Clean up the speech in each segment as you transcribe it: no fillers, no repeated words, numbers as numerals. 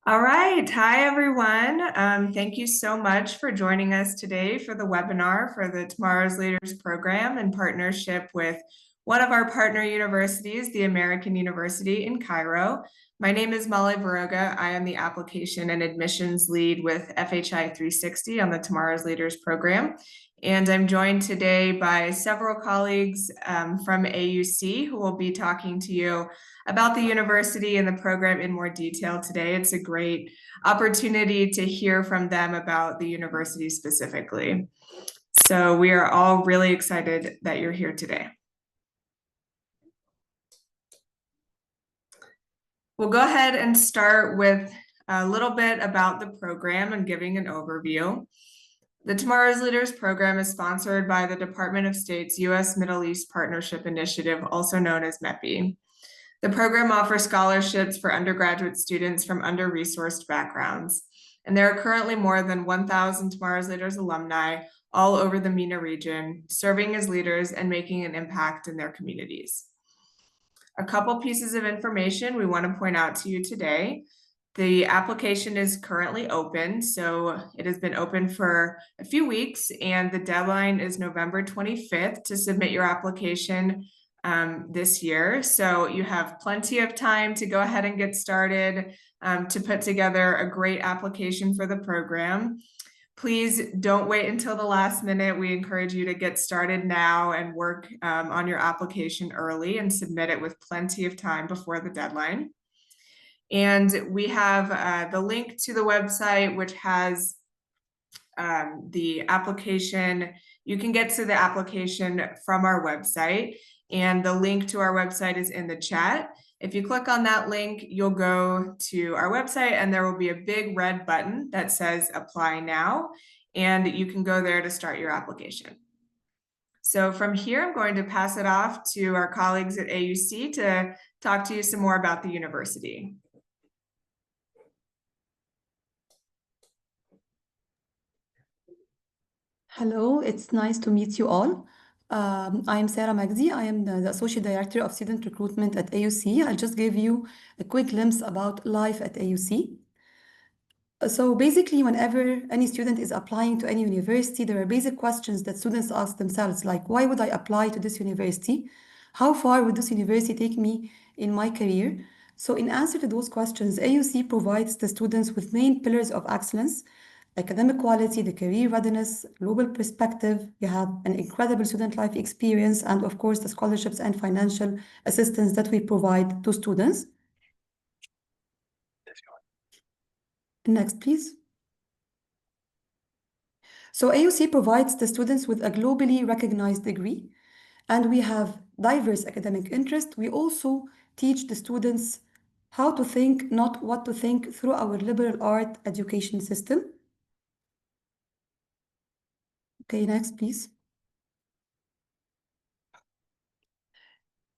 All right. Hi, everyone. Thank you so much for joining us today for the webinar for the Tomorrow's Leaders program in partnership with one of our partner universities, the American University in Cairo. My name is Molly Baroga. I am the application and admissions lead with FHI 360 on the Tomorrow's Leaders program. And I'm joined today by several colleagues from AUC who will be talking to you about the university and the program in more detail today. It's a great opportunity to hear from them about the university specifically. So we are all really excited that you're here today. We'll go ahead and start with a little bit about the program and giving an overview. The Tomorrow's Leaders program is sponsored by the Department of State's U.S. Middle East Partnership Initiative, also known as MEPI. The program offers scholarships for undergraduate students from under-resourced backgrounds, and there are currently more than 1,000 Tomorrow's Leaders alumni all over the MENA region, serving as leaders and making an impact in their communities. A couple pieces of information we want to point out to you today. The application is currently open, so it has been open for a few weeks, and the deadline is November 25th to submit your application this year. So you have plenty of time to go ahead and get started to put together a great application for the program. Please don't wait until the last minute. We encourage you to get started now and work on your application early and submit it with plenty of time before the deadline. And we have the link to the website, which has the application. You can get to the application from our website, and the link to our website is in the chat. If you click on that link, you'll go to our website, and there will be a big red button that says Apply Now, and you can go there to start your application. So from here, I'm going to pass it off to our colleagues at AUC to talk to you some more about the university. Hello, it's nice to meet you all. I am Sarah Magdi. I am the Associate Director of Student Recruitment at AUC. I'll just give you a quick glimpse about life at AUC. So basically, whenever any student is applying to any university, there are basic questions that students ask themselves, like, why would I apply to this university? How far would this university take me in my career? So in answer to those questions, AUC provides the students with main pillars of excellence: academic quality, the career readiness, global perspective. You have an incredible student life experience, and of course, the scholarships and financial assistance that we provide to students. Next, please. So AUC provides the students with a globally recognized degree, and we have diverse academic interest. We also teach the students how to think, not what to think, through our liberal art education system. Okay, next, please.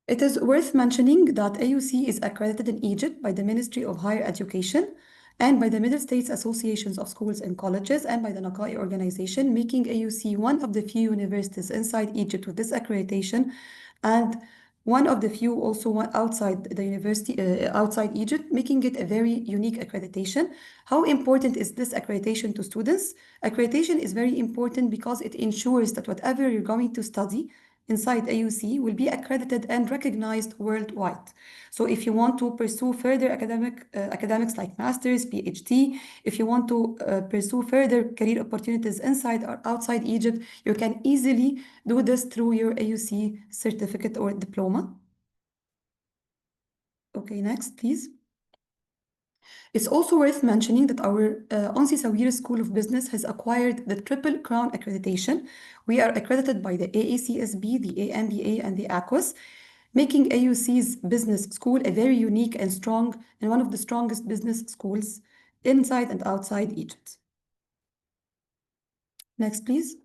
It is worth mentioning that AUC is accredited in Egypt by the Ministry of Higher Education and by the Middle States Associations of Schools and Colleges and by the Nakai organization, making AUC one of the few universities inside Egypt with this accreditation and one of the few also outside the university, outside Egypt, making it a very unique accreditation. How important is this accreditation to students? Accreditation is very important because it ensures that whatever you're going to study inside AUC will be accredited and recognized worldwide. So if you want to pursue further academics like master's, PhD, if you want to pursue further career opportunities inside or outside Egypt, you can easily do this through your AUC certificate or diploma. Okay, next, please. It's also worth mentioning that our Onsi Sawir School of Business has acquired the Triple Crown accreditation. We are accredited by the AACSB, the AMBA, and the AQUAS, making AUC's business school a very unique and strong and one of the strongest business schools inside and outside Egypt. Next, please.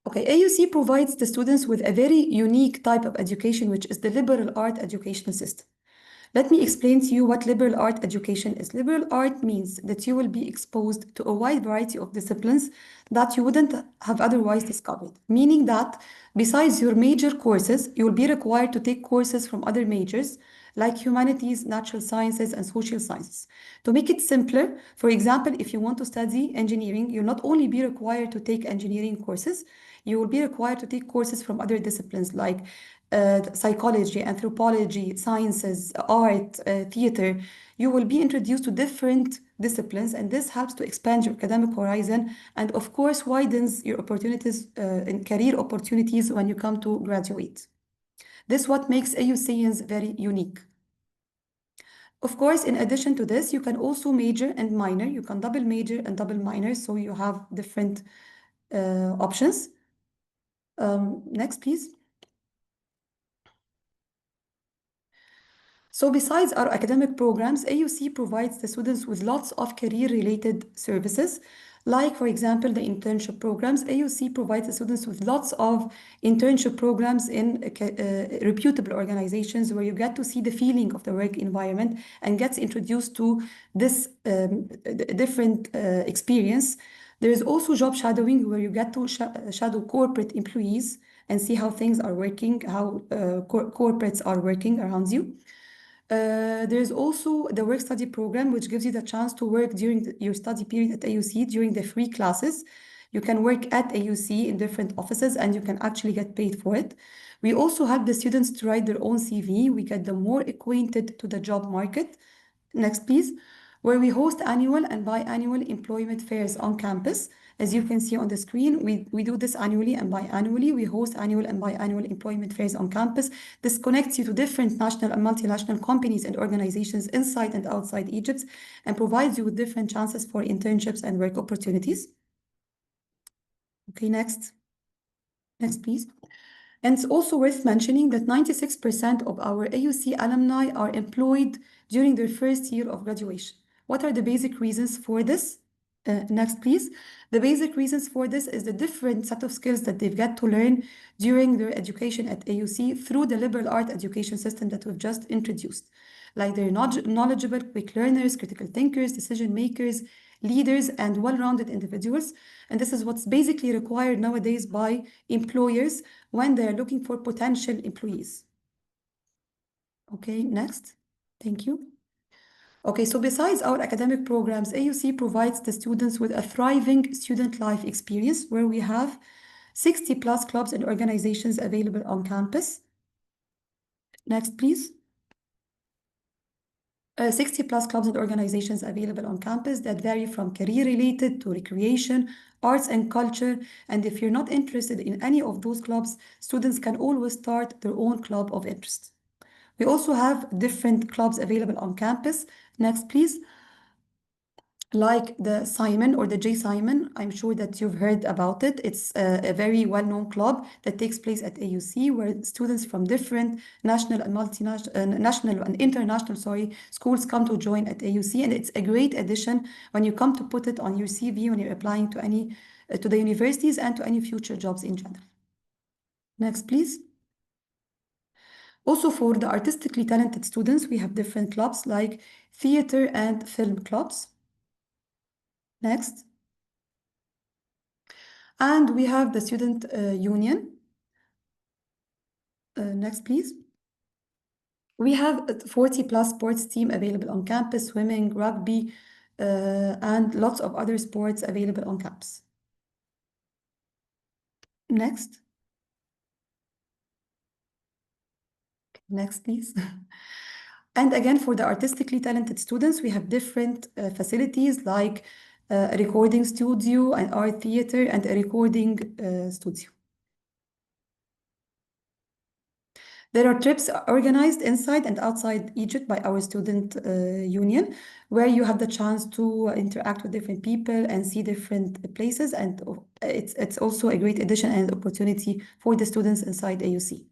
Okay, AUC provides the students with a very unique type of education, which is the liberal art educational system. Let me explain to you what liberal art education is. Liberal art means that you will be exposed to a wide variety of disciplines that you wouldn't have otherwise discovered, meaning that besides your major courses, you will be required to take courses from other majors like humanities, natural sciences, and social sciences. To make it simpler, for example, if you want to study engineering, you'll not only be required to take engineering courses, you will be required to take courses from other disciplines like psychology, anthropology, sciences, art, theater. You will be introduced to different disciplines, and this helps to expand your academic horizon and, of course, widens your opportunities in career opportunities when you come to graduate. This is what makes AUCians very unique. Of course, in addition to this, you can also major and minor. You can double major and double minor, so you have different options. Next, please. So besides our academic programs, AUC provides the students with lots of career-related services. Like, for example, the internship programs. AUC provides the students with lots of internship programs in reputable organizations where you get to see the feeling of the work environment and gets introduced to this different experience. There is also job shadowing where you get to shadow corporate employees and see how things are working, how corporates are working around you. There's also the work study program, which gives you the chance to work during your study period at AUC during the free classes. You can work at AUC in different offices and you can actually get paid for it. We also help the students to write their own CV. We get them more acquainted to the job market. Next, please. Where we host annual and biannual employment fairs on campus. As you can see on the screen, we do this annually and biannually. We host annual and biannual employment fairs on campus. This connects you to different national and multinational companies and organizations inside and outside Egypt and provides you with different chances for internships and work opportunities. Okay, next. Next, please. And it's also worth mentioning that 96% of our AUC alumni are employed during their first year of graduation. What are the basic reasons for this? Next, please. The basic reasons for this is the different set of skills that they've got to learn during their education at AUC through the liberal art education system that we've just introduced. Like they're knowledgeable, quick learners, critical thinkers, decision makers, leaders, and well-rounded individuals. And this is what's basically required nowadays by employers when they're looking for potential employees. Okay, next. Thank you. Okay, so besides our academic programs, AUC provides the students with a thriving student life experience where we have 60 plus clubs and organizations available on campus. Next, please. 60 plus clubs and organizations available on campus that vary from career related to recreation, arts and culture. And if you're not interested in any of those clubs, students can always start their own club of interest. We also have different clubs available on campus. Next, please. Like the Simon or the J Simon, I'm sure that you've heard about it. It's a very well-known club that takes place at AUC where students from different national and multinational, national and international, schools come to join at AUC, and it's a great addition when you come to put it on your CV when you're applying to any to the universities and to any future jobs in general. Next, please. Also, for the artistically talented students, we have different clubs like theater and film clubs. Next. And we have the student union. Next, please. We have a 40 plus sports team available on campus, swimming, rugby, and lots of other sports available on campus. Next. Next, please. And again, for the artistically talented students, we have different facilities like a recording studio, an art theater, and a recording studio. There are trips organized inside and outside Egypt by our student union, where you have the chance to interact with different people and see different places. And it's also a great addition and opportunity for the students inside AUC.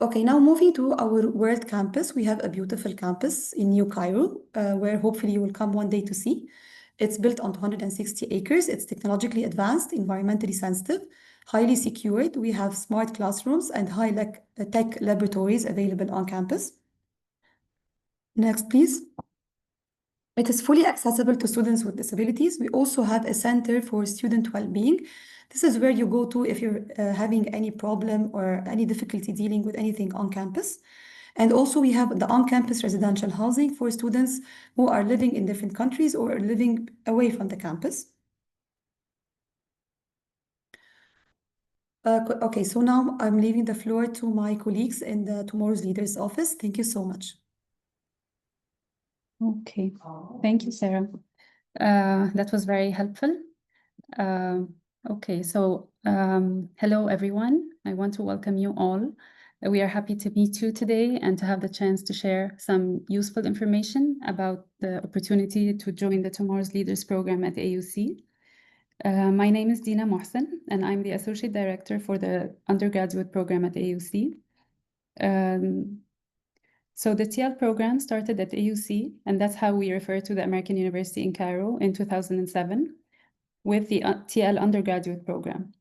Okay, now moving to our world campus, we have a beautiful campus in New Cairo, where hopefully you will come one day to see. It's built on 260 acres. It's technologically advanced, environmentally sensitive, highly secured. We have smart classrooms and high-tech laboratories available on campus. Next, please. It is fully accessible to students with disabilities. We also have a center for student well-being. This is where you go to if you're having any problem or any difficulty dealing with anything on campus. And also we have the on-campus residential housing for students who are living in different countries or are living away from the campus. Okay, so now I'm leaving the floor to my colleagues in the Tomorrow's Leaders office. Thank you so much. Okay, thank you, Sarah. That was very helpful. Okay, so hello, everyone. I want to welcome you all. We are happy to meet you today and to have the chance to share some useful information about the opportunity to join the Tomorrow's Leaders program at AUC. My name is Dina Mohsen, and I'm the Associate Director for the undergraduate program at AUC. So the TL program started at AUC, and that's how we refer to the American University in Cairo in 2007 with the TL undergraduate program.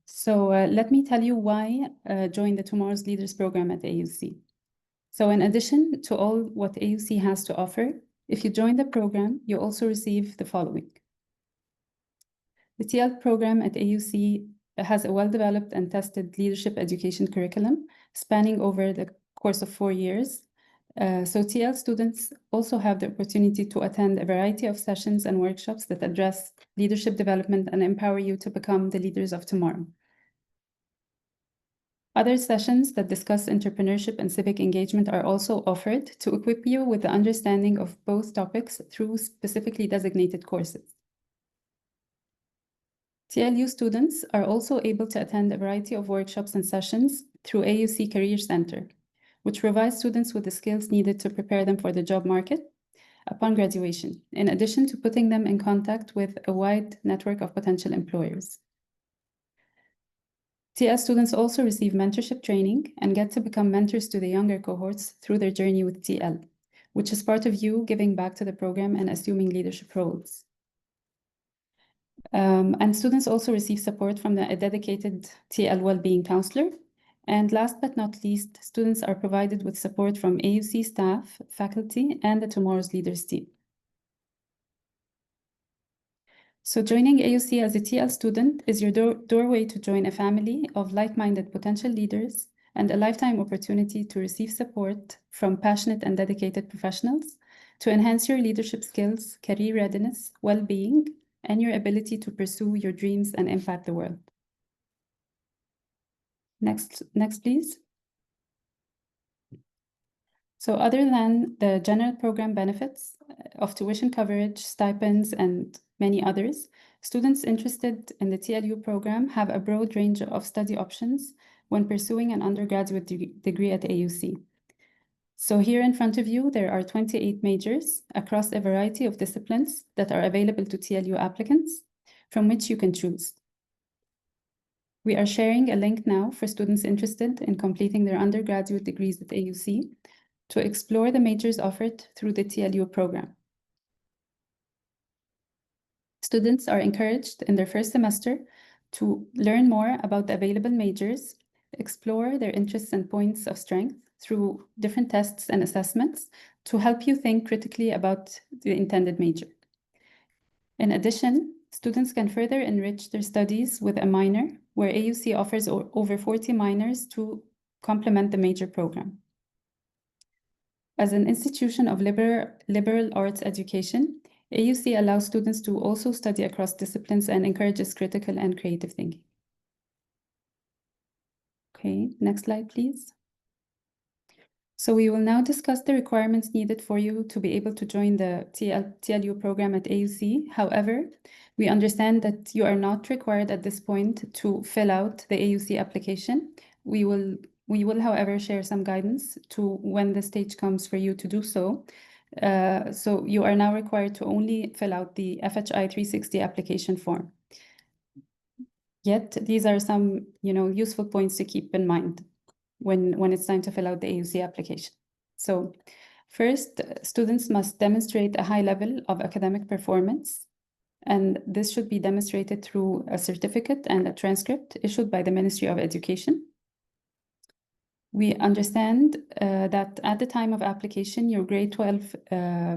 So let me tell you why join the Tomorrow's Leaders program at AUC. So in addition to all what AUC has to offer, if you join the program, you also receive the following. The TL program at AUC has a well-developed and tested leadership education curriculum spanning over the course of 4 years. So TL students also have the opportunity to attend a variety of sessions and workshops that address leadership development and empower you to become the leaders of tomorrow. Other sessions that discuss entrepreneurship and civic engagement are also offered to equip you with the understanding of both topics through specifically designated courses. TLU students are also able to attend a variety of workshops and sessions through AUC Career Center, which provides students with the skills needed to prepare them for the job market upon graduation, in addition to putting them in contact with a wide network of potential employers. TL students also receive mentorship training and get to become mentors to the younger cohorts through their journey with TL, which is part of you giving back to the program and assuming leadership roles. And students also receive support from a dedicated TL well-being counselor. And last but not least, students are provided with support from AUC staff, faculty, and the Tomorrow's Leaders team. So joining AUC as a TL student is your doorway to join a family of like-minded potential leaders and a lifetime opportunity to receive support from passionate and dedicated professionals to enhance your leadership skills, career readiness, well-being, and your ability to pursue your dreams and impact the world. Next, please. So other than the general program benefits of tuition coverage, stipends, and many others, students interested in the TLU program have a broad range of study options when pursuing an undergraduate degree at AUC. So here in front of you, there are 28 majors across a variety of disciplines that are available to TLU applicants, from which you can choose. We are sharing a link now for students interested in completing their undergraduate degrees at AUC to explore the majors offered through the TLU program. Students are encouraged in their first semester to learn more about the available majors, explore their interests and points of strength through different tests and assessments to help you think critically about the intended major. In addition, students can further enrich their studies with a minor, where AUC offers over 40 minors to complement the major program. As an institution of liberal arts education, AUC allows students to also study across disciplines and encourages critical and creative thinking. Okay, next slide, please. So we will now discuss the requirements needed for you to be able to join the TLU program at AUC. However, we understand that you are not required at this point to fill out the AUC application. We will, however, share some guidance to when the stage comes for you to do so. So you are now required to only fill out the FHI 360 application form. Yet these are some, useful points to keep in mind when it's time to fill out the AUC application. So first, students must demonstrate a high level of academic performance, and this should be demonstrated through a certificate and a transcript issued by the Ministry of Education. We understand that at the time of application, your grade 12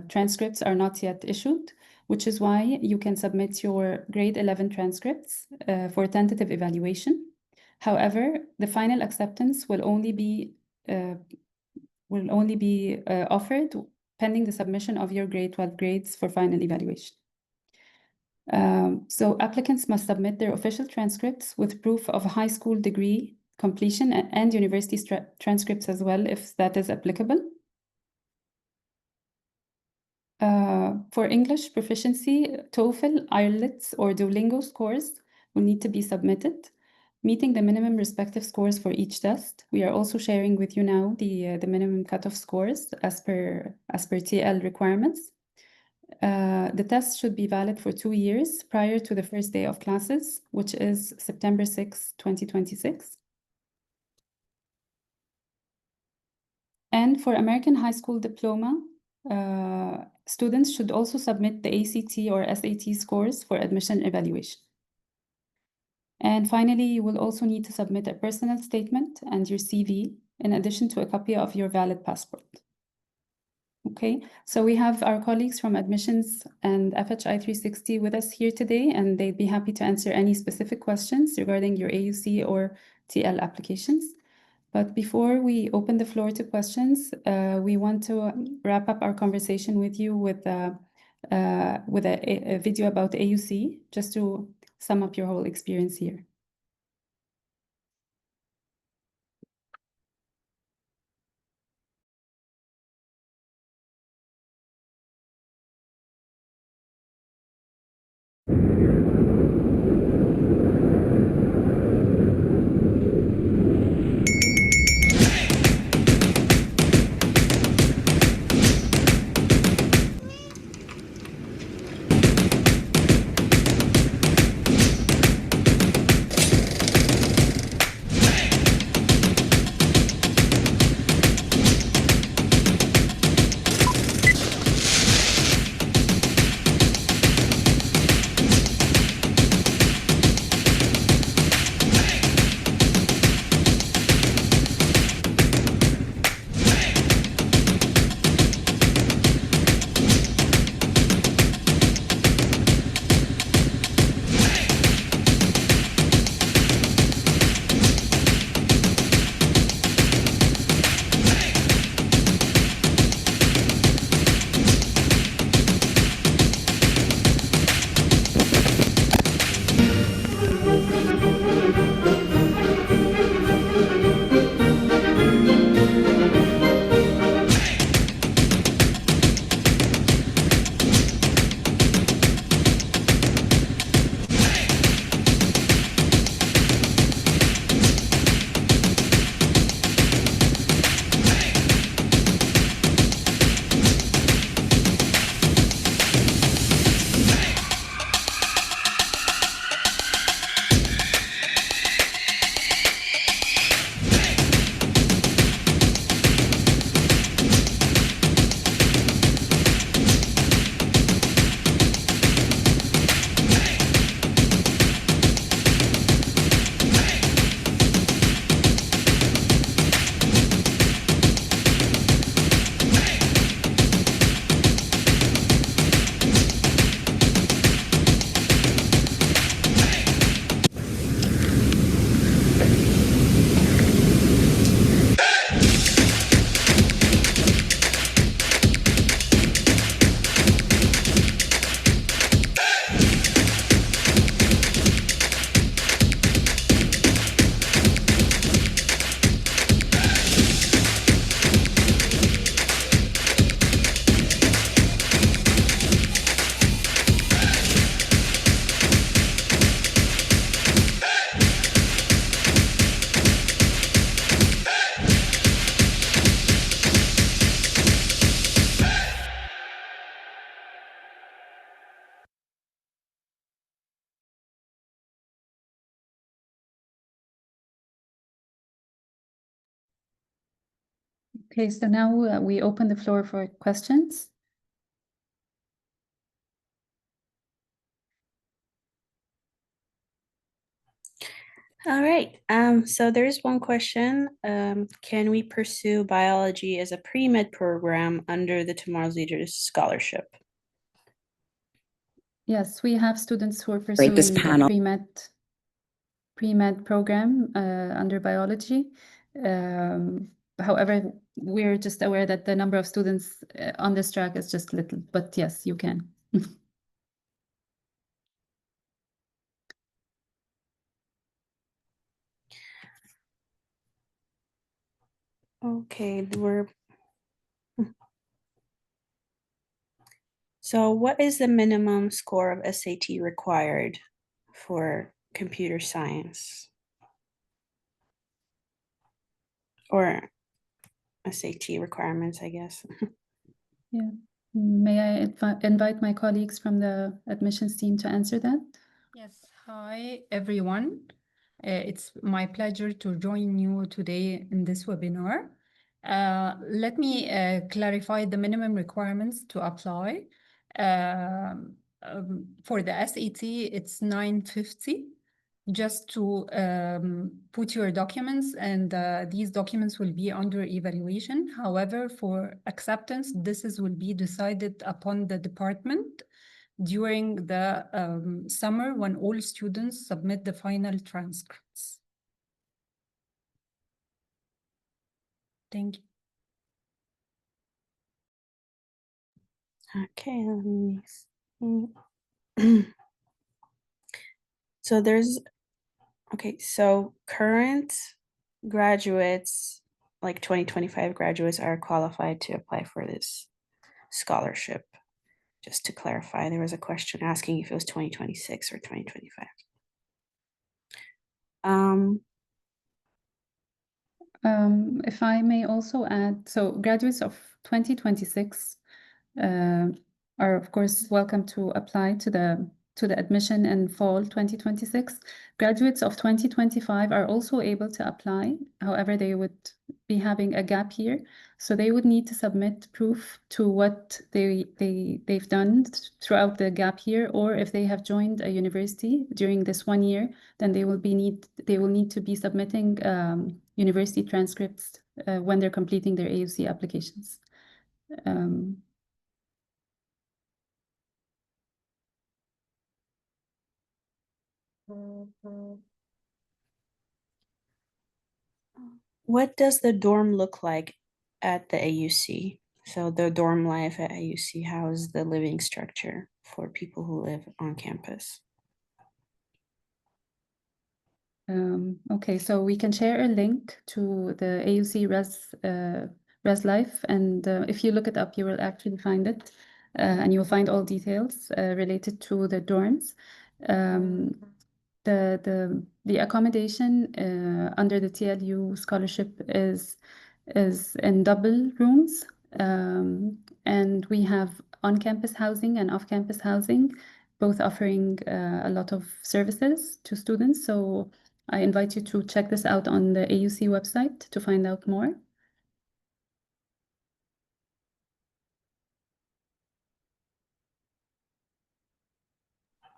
transcripts are not yet issued, which is why you can submit your grade 11 transcripts for tentative evaluation. However, the final acceptance will only be offered pending the submission of your grade 12 grades for final evaluation. So applicants must submit their official transcripts with proof of a high school degree completion and university transcripts as well, if that is applicable. For English proficiency, TOEFL, IELTS, or Duolingo scores will need to be submitted, meeting the minimum respective scores for each test. We are also sharing with you now the minimum cutoff scores as per TL requirements. The test should be valid for 2 years prior to the first day of classes, which is September 6, 2026. And for American High School Diploma, students should also submit the ACT or SAT scores for admission evaluation. And finally, you will also need to submit a personal statement and your CV, in addition to a copy of your valid passport. Okay, so we have our colleagues from Admissions and FHI 360 with us here today, and they'd be happy to answer any specific questions regarding your AUC or TL applications. But before we open the floor to questions, we want to wrap up our conversation with you with a video about AUC, just to sum up your whole experience here. Okay, so now we open the floor for questions. All right. So there's one question. Can we pursue biology as a pre-med program under the Tomorrow's Leaders Scholarship? Yes, we have students who are pursuing this the panel. pre-med program under biology. However, we're just aware that the number of students on this track is just little, but yes, you can. Okay, so what is the minimum score of SAT required for computer science? Or SAT requirements, I guess. Yeah. May I invite my colleagues from the admissions team to answer that? Yes, hi everyone. It's my pleasure to join you today in this webinar. Let me clarify the minimum requirements to apply. For the SAT, it's 950 just to put your documents, and these documents will be under evaluation. However, for acceptance, will be decided upon the department during the summer when all students submit the final transcripts. Thank you. Okay, let me see. So so current graduates, like 2025 graduates, are qualified to apply for this scholarship. Just to clarify, there was a question asking if it was 2026 or 2025. If I may also add, so graduates of 2026 are of course welcome to apply to the admission in fall 2026. Graduates of 2025 are also able to apply. However, they would be having a gap year, so they would need to submit proof to what they've done throughout the gap year, or if they have joined a university during this 1 year, then they will need to be submitting university transcripts when they're completing their AUC applications. What does the dorm look like at the AUC? So the dorm life at AUC, how is the living structure for people who live on campus? Okay, so we can share a link to the AUC Res Life, and if you look it up, you will actually find it, and you'll find all details related to the dorms. The accommodation under the TLU scholarship is in double rooms, and we have on-campus housing and off-campus housing, both offering a lot of services to students. So I invite you to check this out on the AUC website to find out more.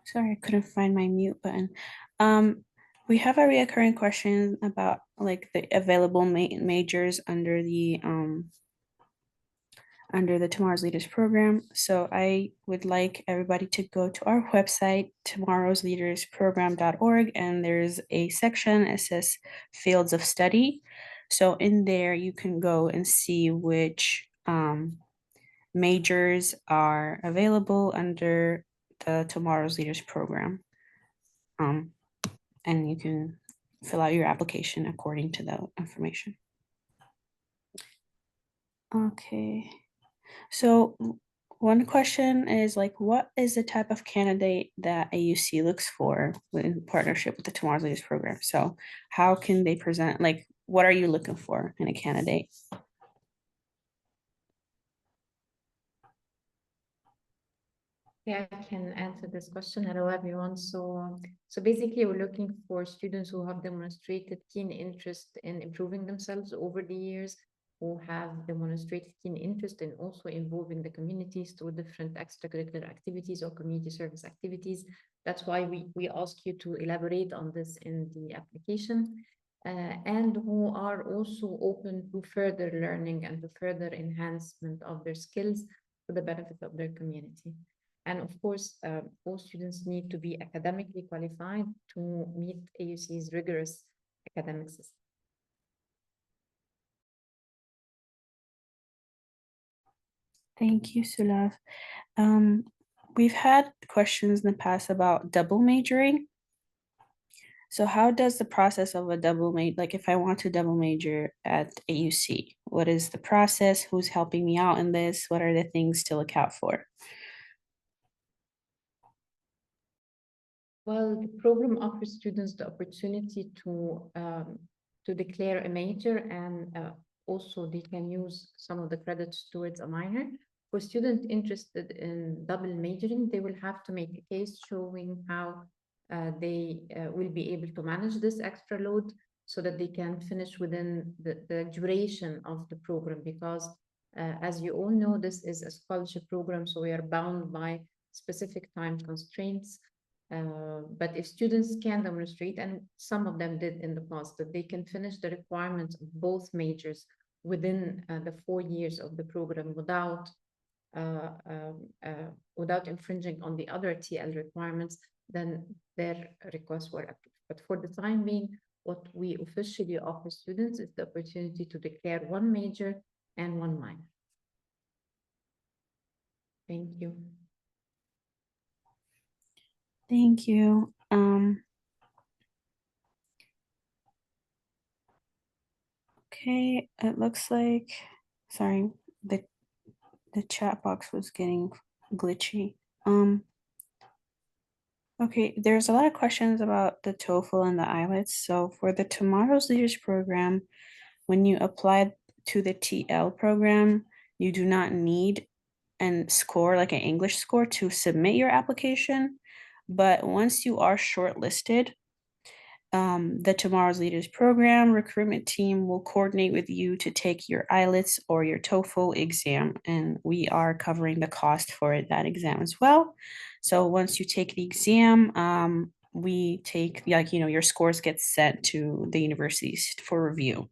Sorry, I couldn't find my mute button. We have a reoccurring question about like the available majors under the Tomorrow's Leaders program. So I would like everybody to go to our website, tomorrowsleadersprogram.org, and there's a section that says fields of study. So in there, you can go and see which majors are available under the Tomorrow's Leaders program. And you can fill out your application according to the information. Okay. So one question is like, what is the type of candidate that AUC looks for in partnership with the Tomorrow's Leaders program? So how can they present, like, what are you looking for in a candidate? Yeah, I can answer this question. Hello, everyone. So basically, we're looking for students who have demonstrated keen interest in improving themselves over the years, who have demonstrated keen interest in also involving the communities through different extracurricular activities or community service activities. That's why we ask you to elaborate on this in the application, and who are also open to further learning and to further enhancement of their skills for the benefit of their community. And of course, all students need to be academically qualified to meet AUC's rigorous academic system. Thank you, Sulav. We've had questions in the past about double majoring. So how does the process of a double major, like if I want to double major at AUC, what is the process? Who's helping me out in this? What are the things to look out for? Well, the program offers students the opportunity to declare a major, and also they can use some of the credits towards a minor. For students interested in double majoring, they will have to make a case showing how they will be able to manage this extra load so that they can finish within the duration of the program. Because as you all know, this is a scholarship program, so we are bound by specific time constraints. But if students can demonstrate, and some of them did in the past, that they can finish the requirements of both majors within the 4 years of the program without infringing on the other TL requirements, then their requests were approved. But for the time being, what we officially offer students is the opportunity to declare one major and one minor. Thank you. Thank you. Okay, it looks like, sorry, the chat box was getting glitchy. Okay, there's a lot of questions about the TOEFL and the IELTS. So for the Tomorrow's Leaders program, when you apply to the TL program, you do not need an score, like an English score, to submit your application. But once you are shortlisted, the Tomorrow's Leaders program recruitment team will coordinate with you to take your IELTS or your TOEFL exam, and we are covering the cost for that exam as well. So once you take the exam, we take, like, your scores get sent to the universities for review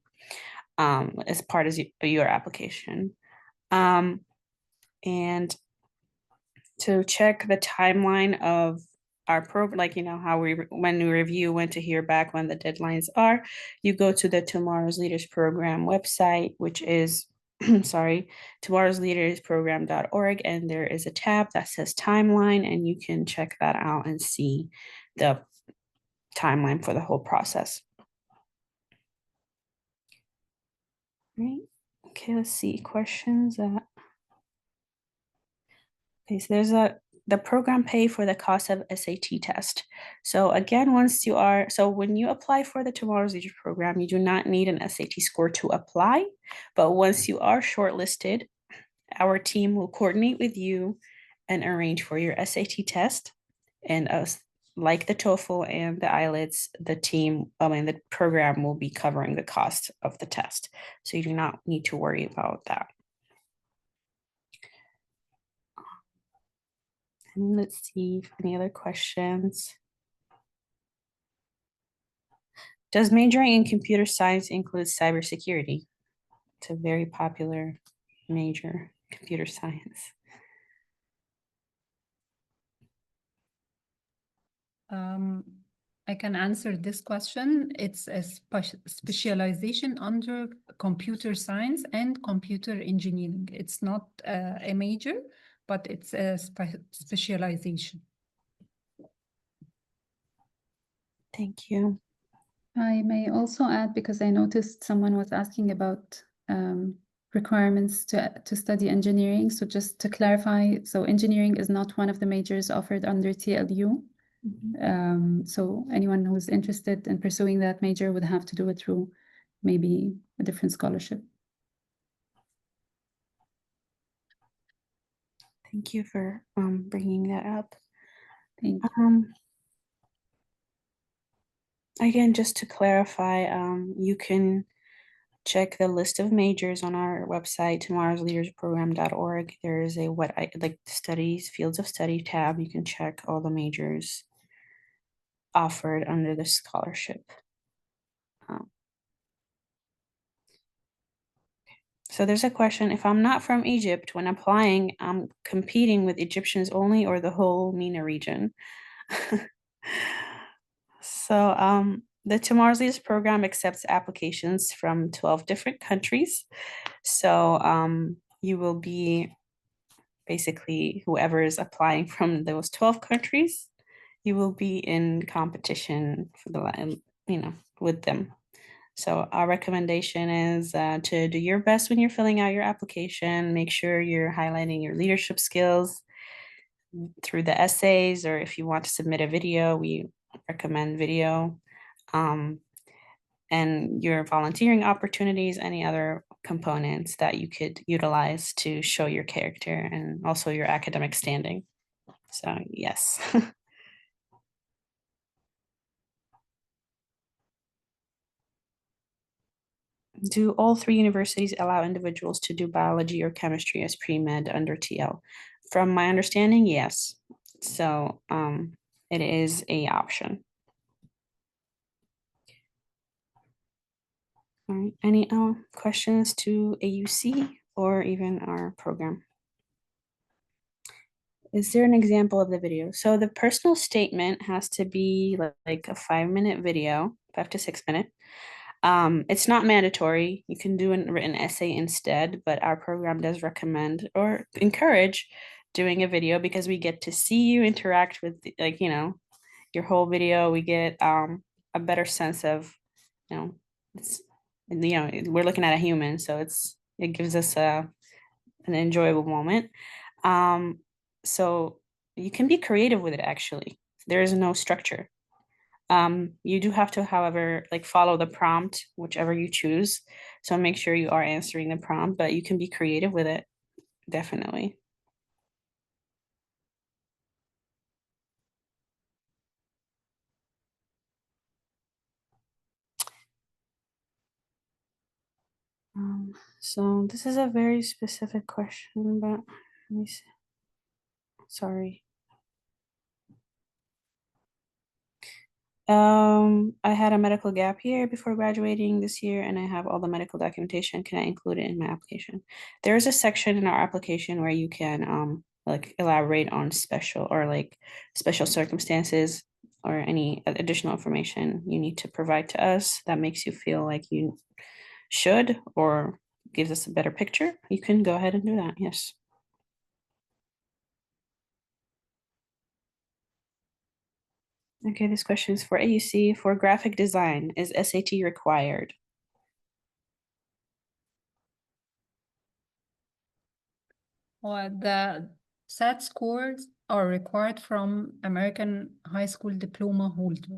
as part of your application. And to check the timeline of our program, like, how when we review, when to hear back, when the deadlines are, you go to the Tomorrow's Leaders Program website, which is, sorry, tomorrowsleadersprogram.org, and there is a tab that says timeline, and you can check that out and see the timeline for the whole process. Right. Okay, let's see, questions. Okay, so there's the program pay for the cost of SAT test. So again, when you apply for the Tomorrow's Leaders program, you do not need an SAT score to apply, but once you are shortlisted, our team will coordinate with you and arrange for your SAT test. And like the TOEFL and the IELTS, the program will be covering the cost of the test. So you do not need to worry about that. And let's see if any other questions. Does majoring in computer science include cybersecurity? It's a very popular major, computer science. I can answer this question. It's a specialization under computer science and computer engineering. It's not a major, but it's a specialization. Thank you. I may also add, because I noticed someone was asking about requirements to study engineering. So just to clarify, so engineering is not one of the majors offered under TLU. So anyone who's interested in pursuing that major would have to do it through maybe a different scholarship. Thank you for bringing that up. Thank you. Again, just to clarify, you can check the list of majors on our website, tomorrowsleadersprogram.org. There is a studies, fields of study tab. You can check all the majors offered under the scholarship. So there's a question, if I'm not from Egypt, when applying, I'm competing with Egyptians only or the whole MENA region? So the Tomorrow's Leaders program accepts applications from 12 different countries. So you will be basically whoever is applying from those 12 countries, you will be in competition for with them. So our recommendation is to do your best when you're filling out your application. Make sure you're highlighting your leadership skills through the essays, or if you want to submit a video, we recommend video. And your volunteering opportunities, any other components that you could utilize to show your character and also your academic standing. So yes. Do all 3 universities allow individuals to do biology or chemistry as pre-med under TL? From my understanding, yes. So it is a option. All right, any questions to AUC or even our program? Is there an example of the video? So the personal statement has to be like a 5-minute video, 5 to 6 minute. It's not mandatory. You can do a written essay instead, but our program does recommend or encourage doing a video because we get to see you interact with your whole video. We get a better sense of, we're looking at a human, so it gives us an enjoyable moment. So you can be creative with it, actually. There is no structure. You do have to, however, follow the prompt, whichever you choose. So make sure you are answering the prompt, but you can be creative with it, definitely. So this is a very specific question, but let me see. Sorry. I had a medical gap year before graduating this year, and I have all the medical documentation. Can I include it in my application? There is a section in our application where you can elaborate on special circumstances or any additional information you need to provide to us that makes you feel like you should or gives us a better picture. You can go ahead and do that. Yes. Okay, this question is for AUC. For graphic design, is SAT required? Well, the SAT scores are required from American high school diploma holder.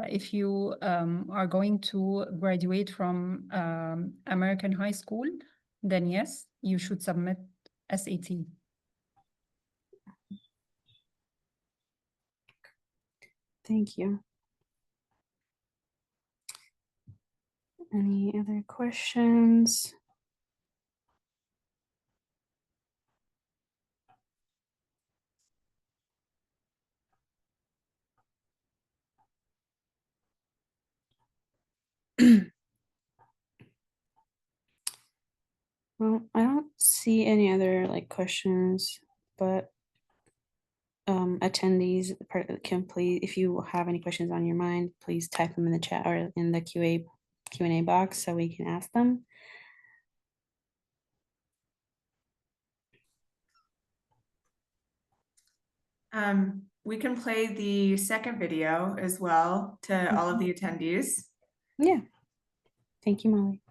If you are going to graduate from American high school, then yes, you should submit SAT. Thank you. Any other questions? Well, I don't see any other questions, but attendees can please, if you have any questions on your mind, please type them in the chat or in the Q&A box so we can ask them. We can play the second video as well to all of the attendees. Yeah. Thank you, Molly.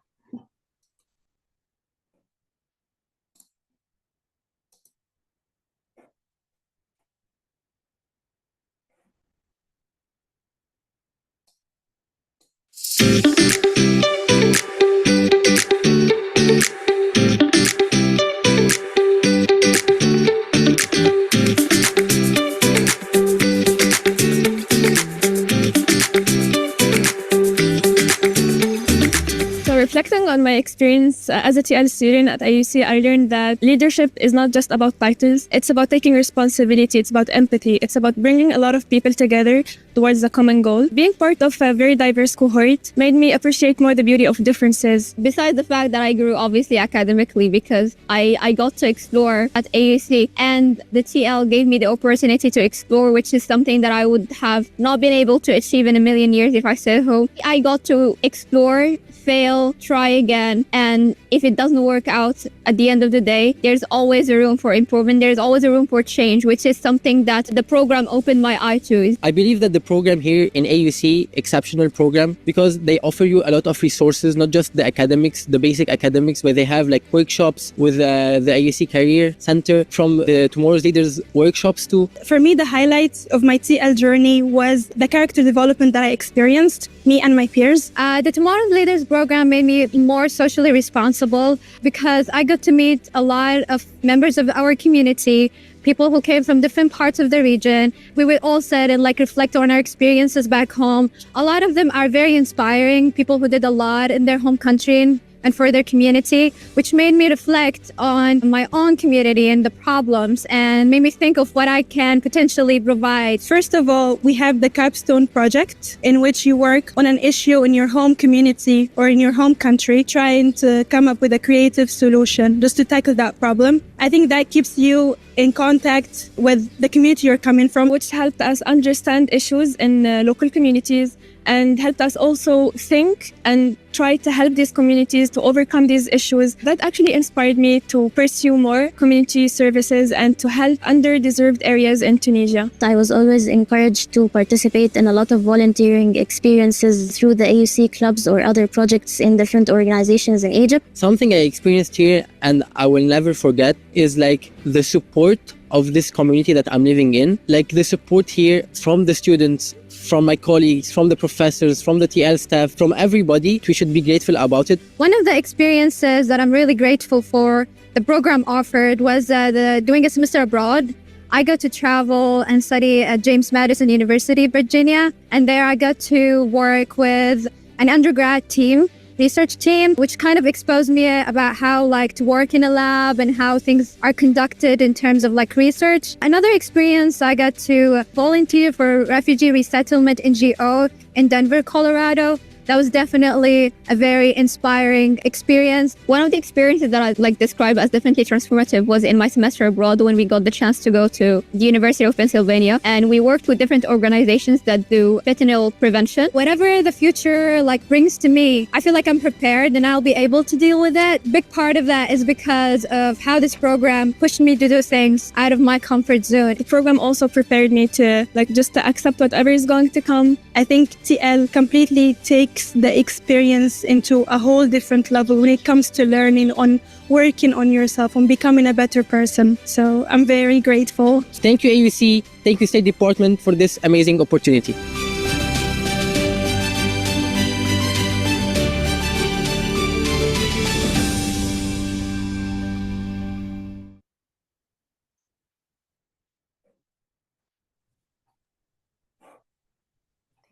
Reflecting about my experience as a TL student at AUC, I learned that leadership is not just about titles. It's about taking responsibility. It's about empathy. It's about bringing a lot of people together towards a common goal. Being part of a very diverse cohort made me appreciate more the beauty of differences. Besides the fact that I grew obviously academically because I got to explore at AUC, and the TL gave me the opportunity to explore, which is something that I would have not been able to achieve in a million years if I stayed home. I got to explore, fail, try again, and if it doesn't work out at the end of the day, there's always a room for improvement. There's always a room for change, which is something that the program opened my eye to. I believe that the program here in AUC, exceptional program, because they offer you a lot of resources, not just the academics, the basic academics, where they have like workshops with the AUC Career Center, from the Tomorrow's Leaders workshops too. For me, the highlight of my TL journey was the character development that I experienced, me and my peers. The Tomorrow's Leaders program made me more socially responsible because I got to meet a lot of members of our community, people who came from different parts of the region. We would all sit and reflect on our experiences back home. A lot of them are very inspiring, people who did a lot in their home country and for their community, which made me reflect on my own community and the problems and made me think of what I can potentially provide. First of all, we have the Capstone Project, in which you work on an issue in your home community or in your home country, trying to come up with a creative solution just to tackle that problem. I think that keeps you in contact with the community you're coming from, which helped us understand issues in local communities and helped us also think and try to help these communities to overcome these issues. That actually inspired me to pursue more community services and to help underdeserved areas in Tunisia. I was always encouraged to participate in a lot of volunteering experiences through the AUC clubs or other projects in different organizations in Egypt. Something I experienced here and I will never forget is the support of this community that I'm living in. The support here from the students, from my colleagues, from the professors, from the TL staff, from everybody. We should be grateful about it. One of the experiences that I'm really grateful for the program offered was doing a semester abroad. I got to travel and study at James Madison University, Virginia, and there I got to work with an undergrad team, research team, which kind of exposed me about how to work in a lab and how things are conducted in terms of research. Another experience, I got to volunteer for a refugee resettlement NGO in Denver, Colorado. That was definitely a very inspiring experience. One of the experiences that I'd describe as definitely transformative was in my semester abroad when we got the chance to go to the University of Pennsylvania, and we worked with different organizations that do fentanyl prevention. Whatever the future brings to me, I feel like I'm prepared and I'll be able to deal with it. Big part of that is because of how this program pushed me to do things out of my comfort zone. The program also prepared me to just to accept whatever is going to come. I think TL completely takes the experience into a whole different level when it comes to learning, on working on yourself, on becoming a better person. So I'm very grateful. Thank you, AUC. Thank you, State Department, for this amazing opportunity.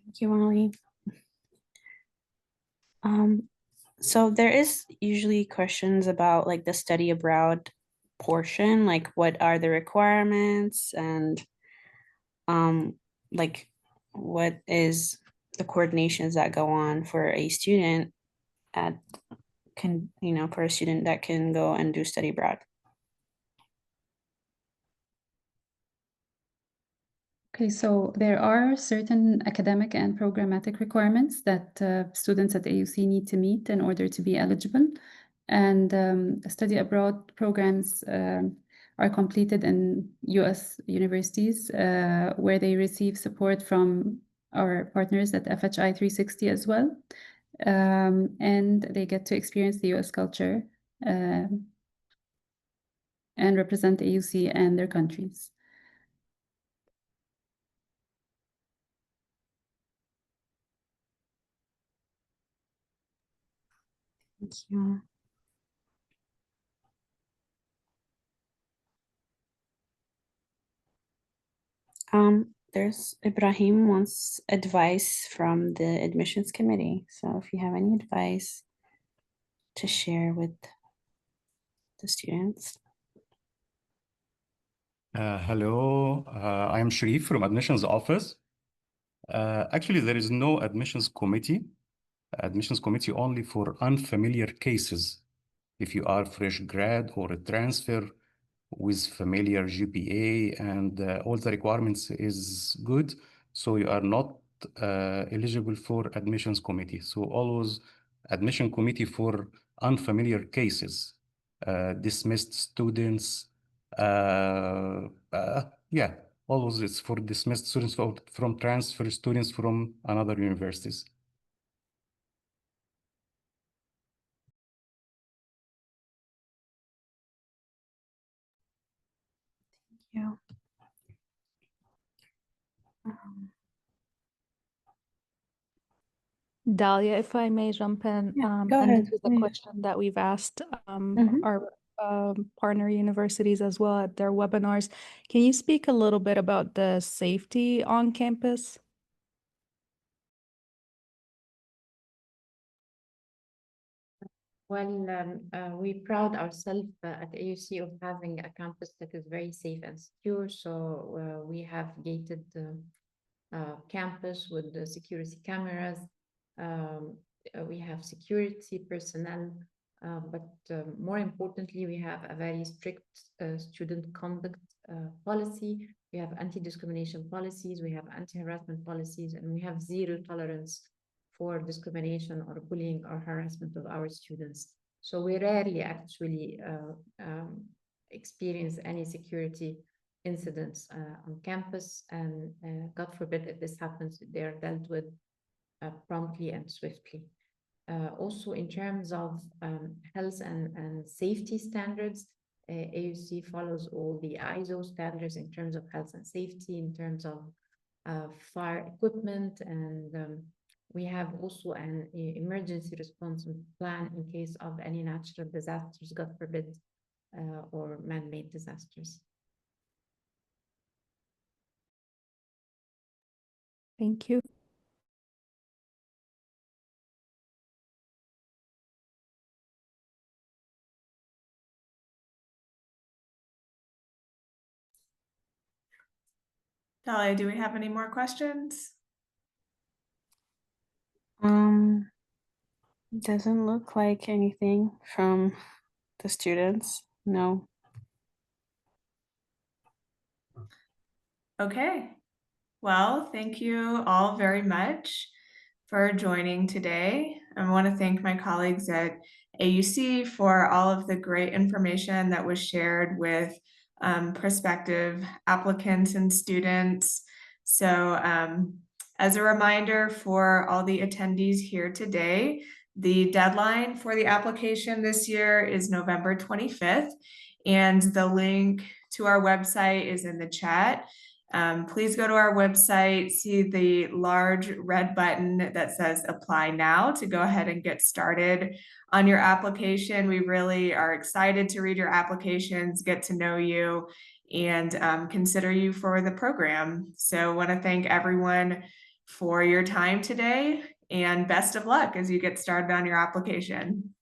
Thank you, Molly. So there is usually questions about the study abroad portion, what are the requirements and what is the coordinations that go on for a student for a student that can go and do study abroad. Okay, so there are certain academic and programmatic requirements that students at AUC need to meet in order to be eligible. And study abroad programs are completed in US universities where they receive support from our partners at FHI 360 as well. And they get to experience the US culture and represent AUC and their countries. Thank you. There's Ibrahim wants advice from the admissions committee. So if you have any advice. to share with the students? Hello, I am Sharif from admissions office. Actually, there is no admissions committee only for unfamiliar cases. If you are fresh grad or a transfer with familiar GPA and all the requirements is good, so you are not eligible for admissions committee. So always admission committee for unfamiliar cases, dismissed students, yeah, always it's for dismissed students from transfer students from another universities. Yeah. Dahlia, if I may jump in, Yeah, go and ahead, this is a please. question that we've asked Mhm. our partner universities as well at their webinars. Can you speak a little bit about the safety on campus? Well, we proud ourselves at AUC of having a campus that is very safe and secure. So we have gated campus with the security cameras. We have security personnel, but more importantly, we have a very strict student conduct policy. We have anti-discrimination policies, we have anti-harassment policies, and we have zero tolerance for discrimination or bullying or harassment of our students. So we rarely actually experience any security incidents on campus, and God forbid if this happens, they are dealt with promptly and swiftly. Also in terms of health and safety standards, AUC follows all the ISO standards in terms of health and safety, in terms of fire equipment, and we have also an emergency response plan in case of any natural disasters, God forbid, or man-made disasters. Thank you. Dahlia, do we have any more questions? Doesn't look like anything from the students. No. Okay. Well, thank you all very much for joining today. I want to thank my colleagues at AUC for all of the great information that was shared with prospective applicants and students. So as a reminder for all the attendees here today, the deadline for the application this year is November 25th, and the link to our website is in the chat. Please go to our website, see the large red button that says apply now to go ahead and get started on your application. We really are excited to read your applications, get to know you, and consider you for the program. So I want to thank everyone for your time today, and best of luck as you get started on your application.